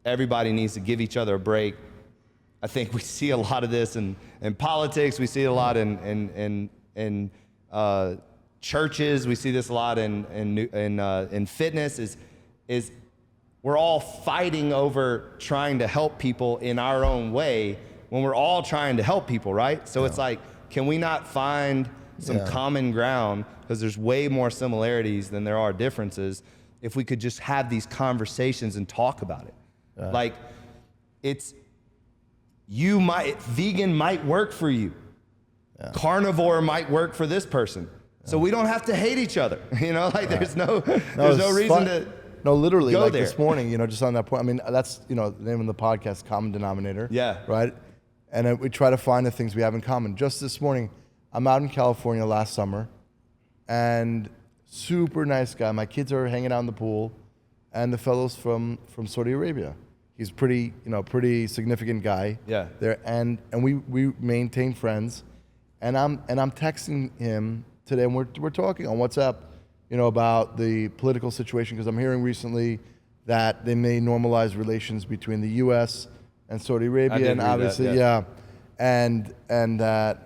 everybody needs to give each other a break. I think we see a lot of this in politics. We see it a lot in churches. We see this a lot in fitness. Is we're all fighting over trying to help people in our own way when we're all trying to help people, right? So it's like, can we not find some common ground, because there's way more similarities than there are differences, if we could just have these conversations and talk about it. Like, vegan might work for you. Carnivore might work for this person. So we don't have to hate each other. You know, like there's no reason to No, literally, go like there. this morning, just on that point, I mean, that's, the name of the podcast, Common Denominator. Yeah. Right? And we try to find the things we have in common. Just this morning, I'm out in California last summer, and super nice guy. My kids are hanging out in the pool, and the fellow's from Saudi Arabia. He's pretty significant guy. Yeah. There, and we maintain friends, and I'm texting him today, and we're talking on WhatsApp, about the political situation, because I'm hearing recently that they may normalize relations between the U.S. and Saudi Arabia, and obviously, and that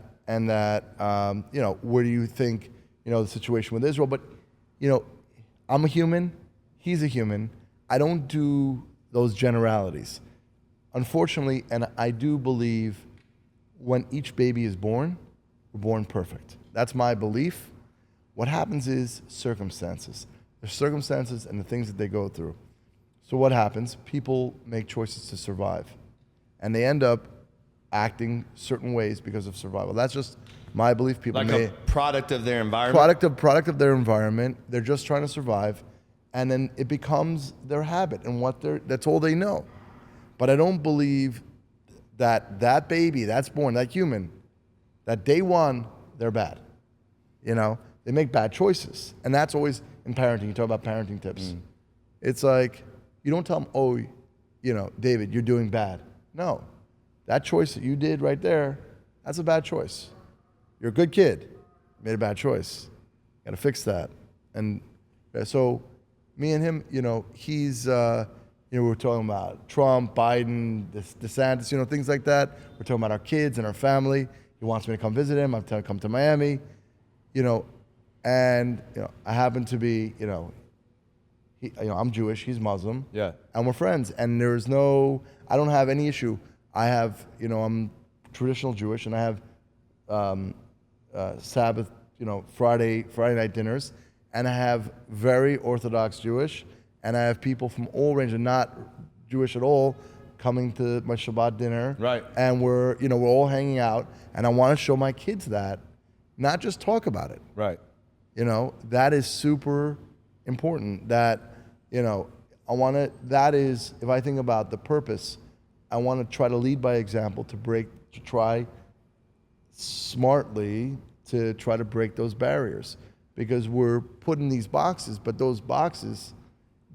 where do you think the situation with Israel? But I'm a human, he's a human. I don't do those generalities, unfortunately, and I do believe when each baby is born, we're born perfect. That's my belief. What happens is circumstances. There's circumstances and the things that they go through. So what happens? People make choices to survive, and they end up acting certain ways because of survival. That's just my belief. People a product of their environment. Product of their environment. They're just trying to survive, and then it becomes their habit and that's all they know. But I don't believe that baby that's born, that human, that day one they're bad. They make bad choices, and that's always in parenting. You talk about parenting tips. It's like, you don't tell them, oh, David, you're doing bad. No, that choice that you did right there, that's a bad choice. You're a good kid, made a bad choice. Got to fix that. And so me and him, he's, we were talking about Trump, Biden, DeSantis, things like that. We're talking about our kids and our family. He wants me to come visit him. I'm telling him to come to Miami, and I happen to be, I'm Jewish, he's Muslim, and we're friends. And I don't have any issue. I have, I'm traditional Jewish, and I have Sabbath, Friday night dinners, and I have very Orthodox Jewish, and I have people from all ranges, not Jewish at all, coming to my Shabbat dinner, right? And we're all hanging out, and I want to show my kids that, not just talk about it, right? That is super important. That, that is, if I think about the purpose, I want to try to lead by example, to try smartly to try to break those barriers, because we're put in these boxes, but those boxes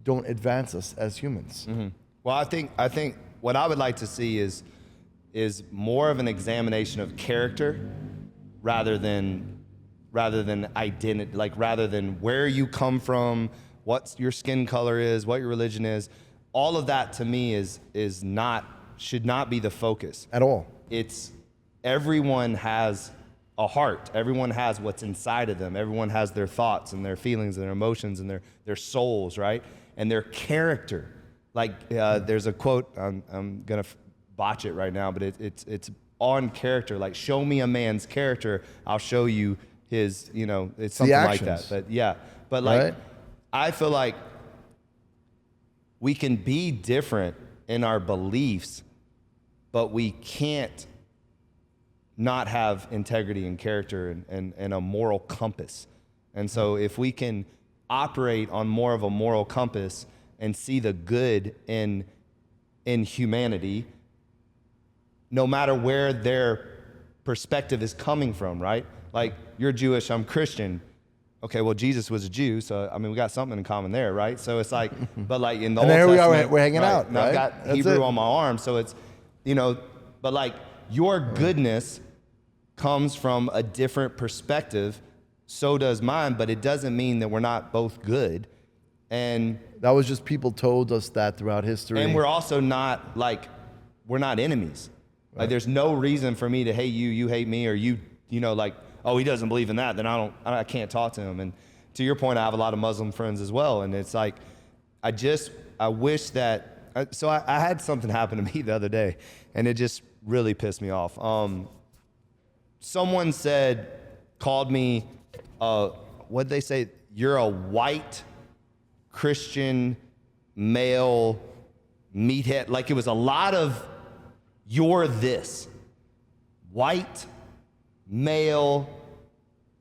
don't advance us as humans. Mm-hmm. Well, I think what I would like to see is more of an examination of character rather than identity, like rather than where you come from, what your skin color is, what your religion is. All of that to me should not be the focus at all. It's everyone has a heart. Everyone has what's inside of them. Everyone has their thoughts and their feelings and their emotions and their souls, right? And their character. Like there's a quote, I'm gonna botch it right now, but it's on character. Like, show me a man's character, I'll show you his, it's something like that. But yeah, but like, right? I feel like we can be different in our beliefs, but we can't not have integrity and character and a moral compass. And so if we can operate on more of a moral compass and see the good in humanity, no matter where their perspective is coming from, right? Like, you're Jewish, I'm Christian. Okay, well, Jesus was a Jew, so we got something in common there, right? So it's like, but like in the Old Testament, there we are, we're hanging out, right? I've got That's Hebrew on my arm, so it's, but like your goodness comes from a different perspective. So does mine, but it doesn't mean that we're not both good. And that was just people told us that throughout history. And we're also not like, we're not enemies. Right. Like there's no reason for me to hate you, you hate me, or you know, like, oh, he doesn't believe in that, then I can't talk to him. And to your point, I have a lot of Muslim friends as well. And it's like, I wish that, so I had something happen to me the other day, and it just really pissed me off. Someone called me, what'd they say? You're a white Christian male meathead. Like it was a lot of, you're this. White, male,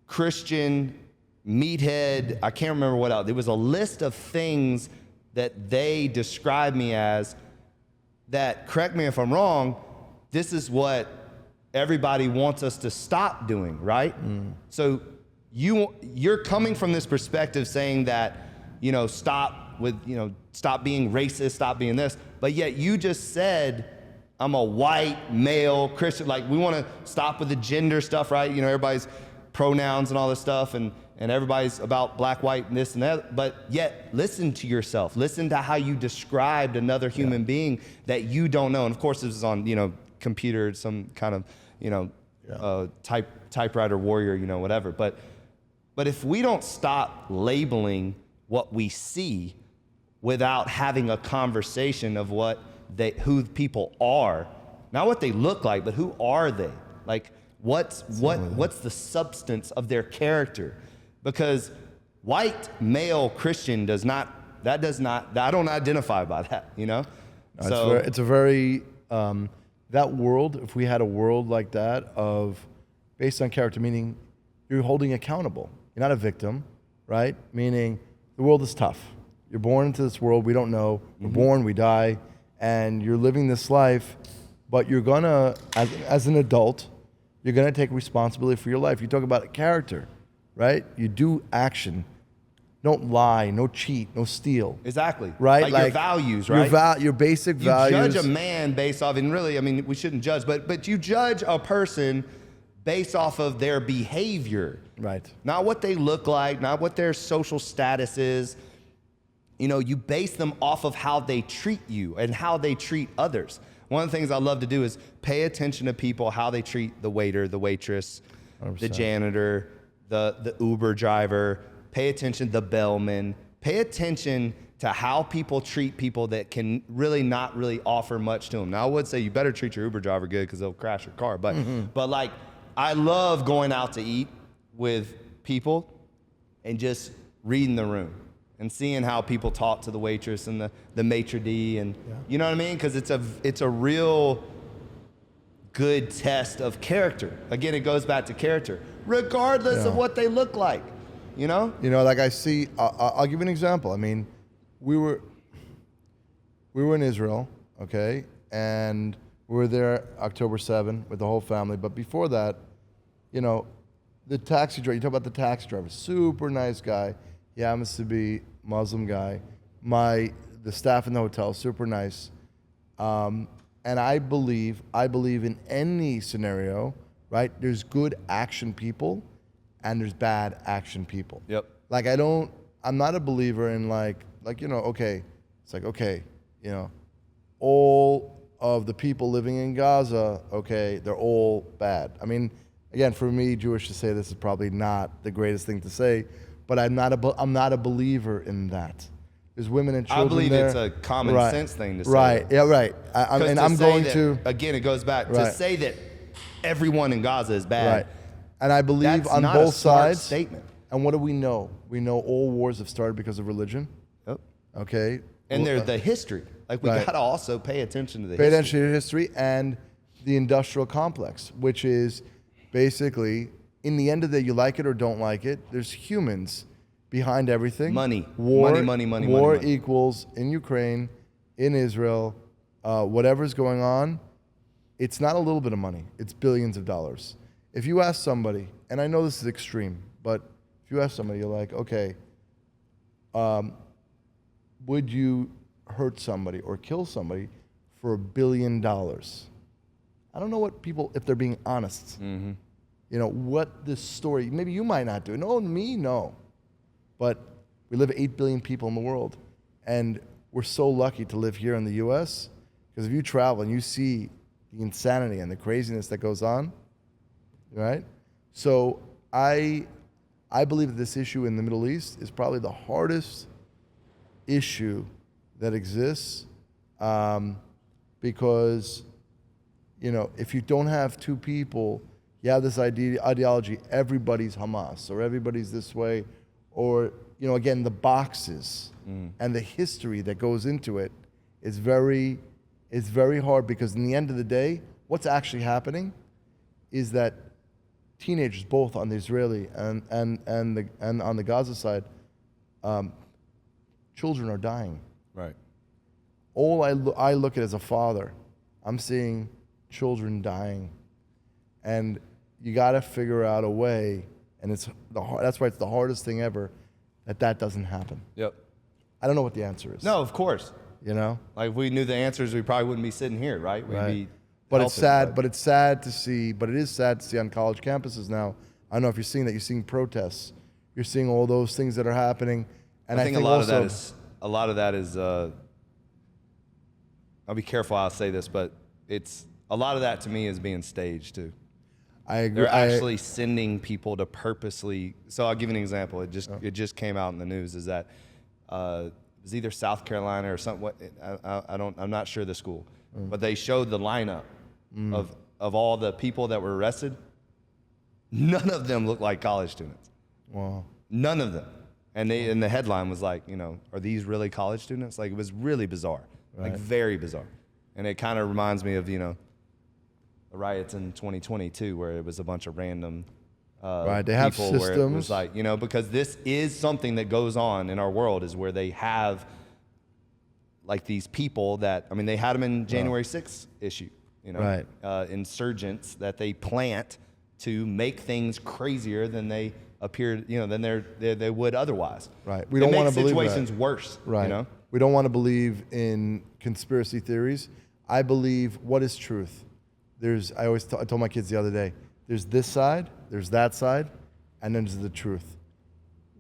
Christian, meathead, I can't remember what else. There was a list of things that they described me as that, correct me if I'm wrong, this is what everybody wants us to stop doing, right? So you're coming from this perspective saying that, you know, stop being racist, stop being this, but yet you just said, I'm a white, male, Christian, like we want to stop with the gender stuff, right? You know, everybody's pronouns and all this stuff, and everybody's about black, white, and this and that, but yet listen to yourself. Listen to how you described another human being that you don't know. And of course, this is on, you know, computer, some kind of, you know, typewriter warrior, you know, whatever. But if we don't stop labeling what we see without having a conversation of who people are, not what they look like, but who are they? Like what's the substance of their character? Because white male Christian I don't identify by that, you know? No, it's a very that world, if we had a world like that based on character, meaning you're holding accountable. You're not a victim, right? Meaning the world is tough. You're born into this world we don't know. We're born, we die, and you're living this life, but you're gonna, as an adult, you're gonna take responsibility for your life. You talk about character, right? You do action. Don't lie, no cheat, no steal. Exactly. Right? Like your values, right? Your basic values. You judge a man based off, and really, I mean, we shouldn't judge, but you judge a person based off of their behavior. Right. Not what they look like, not what their social status is. You know, you base them off of how they treat you and how they treat others. One of the things I love to do is pay attention to people, how they treat the waiter, the waitress, 100%. The janitor, the Uber driver. Pay attention to the bellman. Pay attention to how people treat people that can really not really offer much to them. Now, I would say you better treat your Uber driver good because they'll crash your car. But like, I love going out to eat with people and just reading the room and seeing how people talk to the waitress and the maitre d', and you know what I mean? Because it's a real good test of character. Again, it goes back to character, regardless of what they look like. You know? You know, like I see, I'll give you an example. I mean, we were in Israel, okay? And we were there October 7 with the whole family. But before that, you know, the taxi driver, you talk about the taxi driver, super nice guy. He happens to be Muslim guy. The staff in the hotel, super nice. And I believe in any scenario, right? There's good action people and there's bad action people. Yep. Like I'm not a believer in like, you know, okay, it's like, okay, you know, all of the people living in Gaza, okay, they're all bad. I mean, again, for me, Jewish to say this is probably not the greatest thing to say, but I'm not a believer in that. There's women and children I believe there. It's a common sense thing to say. Right, yeah, right. Again, it goes back to say that everyone in Gaza is bad. Right. And I believe that's on not both a smart sides. statement. And what do we know? We know all wars have started because of religion. Yep. Okay. And there's the history. Like we gotta also pay attention to the history. Pay attention to history and the industrial complex, which is basically, in the end of the day, you like it or don't like it, there's humans behind everything. Money. War Money. equals in Ukraine, in Israel, whatever's going on, it's not a little bit of money. It's billions of dollars. If you ask somebody, and I know this is extreme, but if you ask somebody, you're like, okay, would you hurt somebody or kill somebody for $1 billion? I don't know what people, if they're being honest, you know, what this story, maybe you might not do. No, me, no. But We live 8 billion people in the world. And we're so lucky to live here in the US, because if you travel and you see the insanity and the craziness that goes on, right? So I believe that this issue in the Middle East is probably the hardest issue that exists, because, you know, if you don't have two people, you have this ideology, everybody's Hamas, or everybody's this way, or, you know, again, the boxes and the history that goes into it is very hard, because in the end of the day, what's actually happening is that teenagers, both on the Israeli and on the Gaza side, children are dying. Right. All I look at as a father, I'm seeing children dying, and you got to figure out a way, and that's why it's the hardest thing ever, that doesn't happen. Yep. I don't know what the answer is. No, of course. You know? Like, if we knew the answers, we probably wouldn't be sitting here, right? We'd be But helping, it's sad. But it's sad to see. But it is sad to see on college campuses now. I don't know if you're seeing that. You're seeing protests. You're seeing all those things that are happening. And I think a lot of that is. I'll be careful how I say this, but a lot of that to me is being staged too. I agree. They're actually sending people to purposely. So I'll give you an example. It just came out in the news. Is that it was either South Carolina or something. I'm not sure the school, but they showed the lineup of all the people that were arrested. None of them looked like college students. Wow. None of them. And the headline was like, you know, are these really college students? Like, it was really bizarre, like very bizarre. And it kind of reminds me of, you know, the riots in 2020 too, where it was a bunch of random they have people systems. where it was like, you know, because this is something that goes on in our world, is where they have like these people that, I mean, they had them in January 6th issue, you know, insurgents that they plant to make things crazier than they appear, you know, than they would otherwise. Right. We don't want to believe situations worse. Right. You know? We don't want to believe in conspiracy theories. I believe what is truth. I told my kids the other day, there's this side, there's that side, and then there's the truth.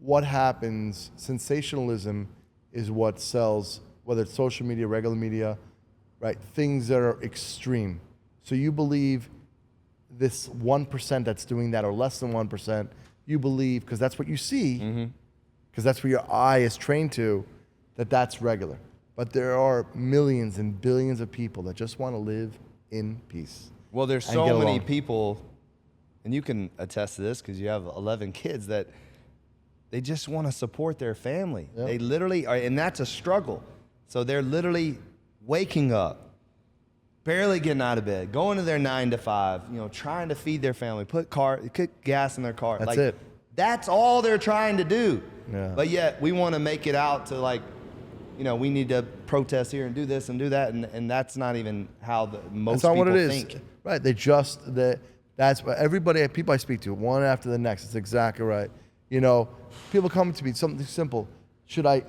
What happens, sensationalism is what sells, whether it's social media, regular media, right? Things that are extreme. So you believe this 1% that's doing that, or less than 1%, you believe, because that's what you see, because that's what your eye is trained to, that's regular. But there are millions and billions of people that just want to live in peace. Well, there's so many people, and you can attest to this because you have 11 kids, that they just want to support their family. Yep. They literally are, and that's a struggle. So they're literally waking up, barely getting out of bed, going to their 9 to 5, you know, trying to feed their family, put gas in their car. That's it. That's all they're trying to do. Yeah. But yet we want to make it out to like, you know, we need to protest here and do this and do that, and that's not even how most people think. Right? That's what people I speak to, one after the next. It's exactly right. You know, people come to me, something simple.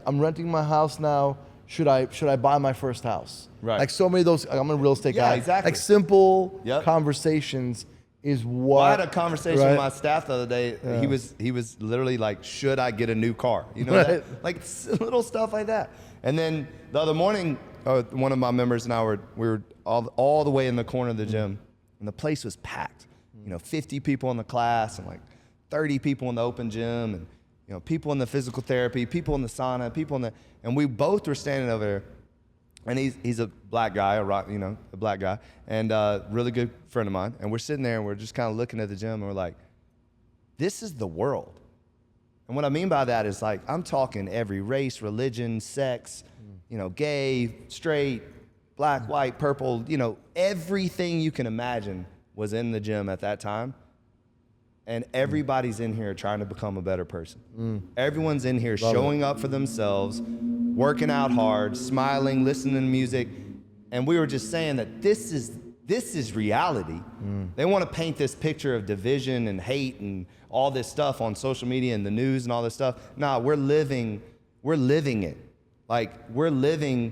I'm renting my house now. Should I buy my first house? Right. Like so many of those. I'm a real estate guy. Exactly. Like simple conversations is what. Well, I had a conversation with my staff the other day. Yeah. He was literally like, should I get a new car? You know, that? Like little stuff like that. And then the other morning, one of my members and I we were all the way in the corner of the gym, and the place was packed. You know, 50 people in the class and like 30 people in the open gym, and you know, people in the physical therapy, people in the sauna, and we both were standing over there. And he's a black guy, a black guy, and a really good friend of mine. And we're sitting there and we're just kind of looking at the gym, and we're like, this is the world. And what I mean by that is, like, I'm talking every race, religion, sex, you know, gay, straight, black, white, purple, you know, everything you can imagine was in the gym at that time. And everybody's in here trying to become a better person. Everyone's in here showing up for themselves, working out hard, smiling, listening to music. And we were just saying that this is reality. They want to paint this picture of division and hate and all this stuff on social media and the news and all this stuff. Nah, we're living it. Like, we're living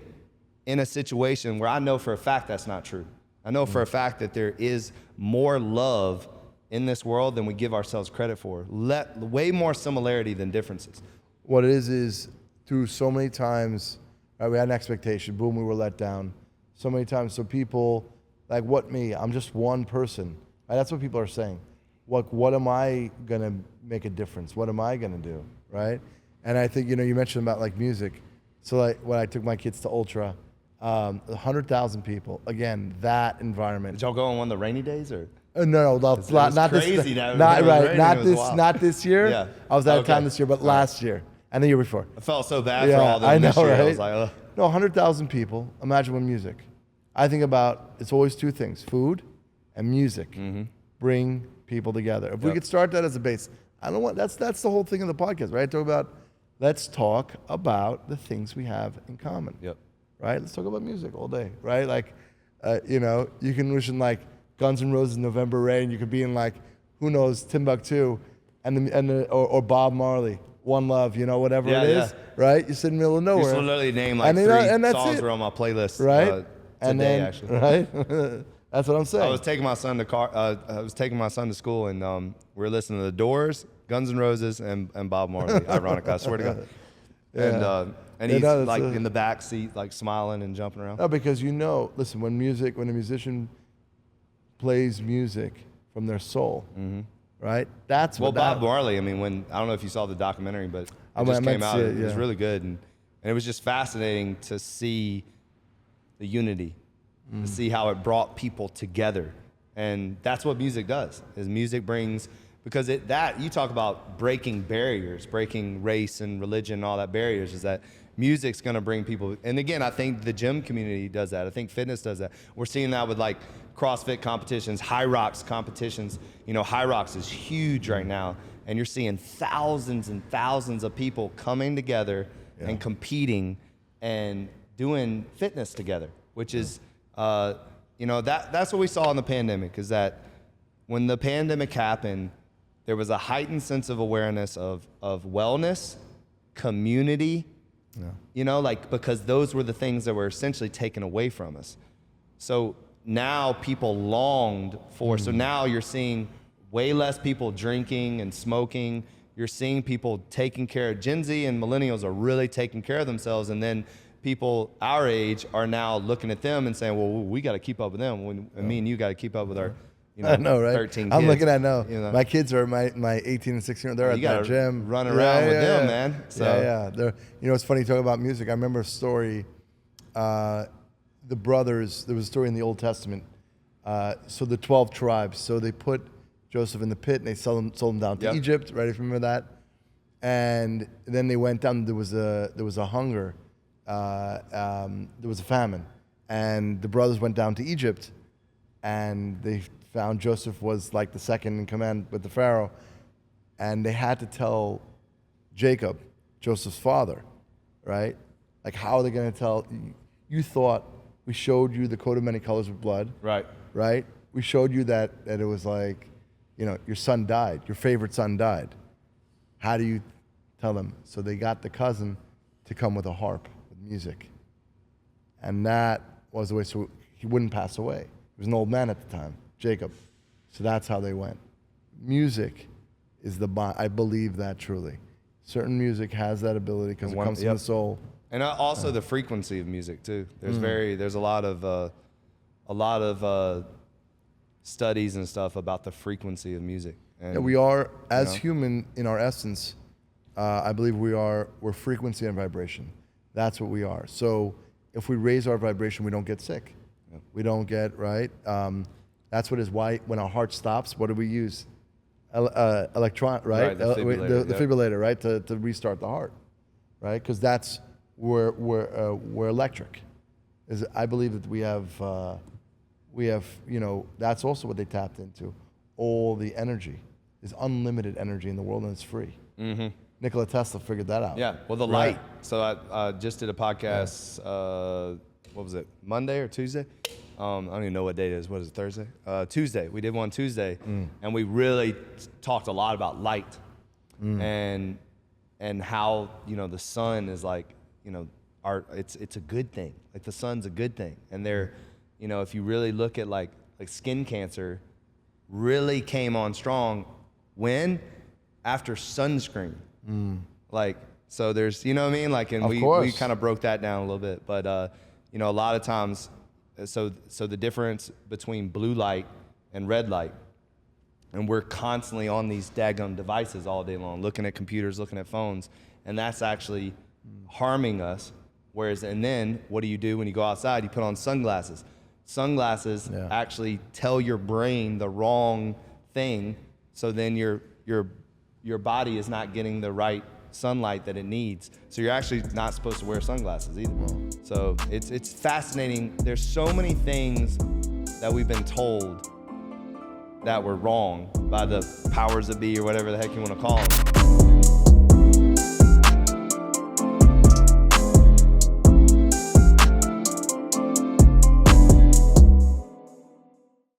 in a situation where I know for a fact that's not true. I know for a fact that there is more love in this world than we give ourselves credit for. Way more similarity than differences. what it is through so many times, right, we had an expectation, boom, we were let down. So many times, so people, like, what me? I'm just one person. Right? That's what people are saying. What am I gonna make a difference? What am I gonna do, right? And I think, you mentioned about like music. So like when I took my kids to Ultra, 100,000 people. Again, that environment. Did y'all go on one of the rainy days or? No, Not crazy this. that Not it was right. raining, Not it was this. wild. Not this year. Yeah. I was out of Okay. town this year, but last year and the year before. I felt so bad Yeah, for all them I know, this year. right? I was like, ugh. No, 100,000 people. Imagine with music. I think about it's always two things: food and music. Bring people together. If we could start that as a base, I don't want. That's the whole thing of the podcast, right? Let's talk about the things we have in common. Yep. Right? Let's talk about music all day, right? Like, you can listen like Guns N' Roses, November Rain. You could be in like, who knows, Timbuktu, or Bob Marley, One Love, whatever it is, right? You sit in the middle of nowhere. You literally name like And three that's songs it. were on my playlist Right? today, And then, actually. right? That's what I'm saying. I was taking my son to school, and we were listening to The Doors, Guns N' Roses, and Bob Marley. Ironically, I swear to God. And he's like in the back seat, like smiling and jumping around. No, because listen, when a musician plays music from their soul, right? That's Well, what Bob Marley. I mean, I don't know if you saw the documentary, but it just came out. It was really good, and it was just fascinating to see the unity, to see how it brought people together, and that's what music does. Is music brings, because you talk about breaking barriers, breaking race and religion, and all that barriers. Is that music's going to bring people? And again, I think the gym community does that. I think fitness does that. We're seeing that with like CrossFit competitions, High Rocks competitions. High Rocks is huge right now, and you're seeing thousands and thousands of people coming together and competing and doing fitness together, which is, that's what we saw in the pandemic. Is that when the pandemic happened, there was a heightened sense of awareness of wellness, community. Because those were the things that were essentially taken away from us. So now people longed for, so now you're seeing way less people drinking and smoking. You're seeing people taking care of, Gen Z and millennials are really taking care of themselves. And then people our age are now looking at them and saying, well, we got to keep up with them. And me and you got to keep up with our, I know, right? 13 kids. I'm looking at my kids are my 18 and 16. They're at the gym, run around with them, man. So They're, it's funny you talk about music. I remember a story. The brothers. There was a story in the Old Testament. So the 12 tribes. So they put Joseph in the pit and they sold him down to Egypt. Right? If you remember that. And then they went down. There was a hunger. There was a famine, and the brothers went down to Egypt, and they found Joseph was like the second in command with the Pharaoh, and they had to tell Jacob, Joseph's father, right? Like, how are they going to tell? You thought we showed you the coat of many colors of blood, right? Right? We showed you that it was like, your son died, your favorite son died. How do you tell them? So they got the cousin to come with a harp with music, and that was the way. So he wouldn't pass away. He was an old man at the time, Jacob. So that's how they went. Music is I believe that truly. Certain music has that ability because it comes from the soul. And also the frequency of music too. There's a lot of studies and stuff about the frequency of music. And, we are, as human in our essence, I believe we're frequency and vibration. That's what we are. So if we raise our vibration, we don't get sick. Yeah. We don't get, right? That's what is why when our heart stops, what do we use? Electron, right? The defibrillator, the defibrillator, right? To restart the heart, right? Because that's we're electric. I believe that we have, that's also what they tapped into. All the energy. There's unlimited energy in the world, and it's free. Mm-hmm. Nikola Tesla figured that out. Yeah, well, the light. So I just did a podcast, what was it, Monday or Tuesday? I don't even know what day it is. What is it, Thursday? Tuesday. We did one Tuesday, and we really talked a lot about light and how, the sun is like, it's a good thing. Like the sun's a good thing. And if you really look at like skin cancer really came on strong when? After sunscreen. Like So there's, you know what I mean? Like, and Of we course. kind of broke that down a little bit. But, you know, a lot of times, so the difference between blue light and red light, and we're constantly on these daggum devices all day long, looking at computers, looking at phones, and that's actually harming us. Whereas, and then what do you do when you go outside? You put on sunglasses. Sunglasses actually tell your brain the wrong thing, so then your body is not getting the right sunlight that it needs. So you're actually not supposed to wear sunglasses either. So it's fascinating. There's so many things that we've been told that were wrong by the powers that be, or whatever the heck you want to call them.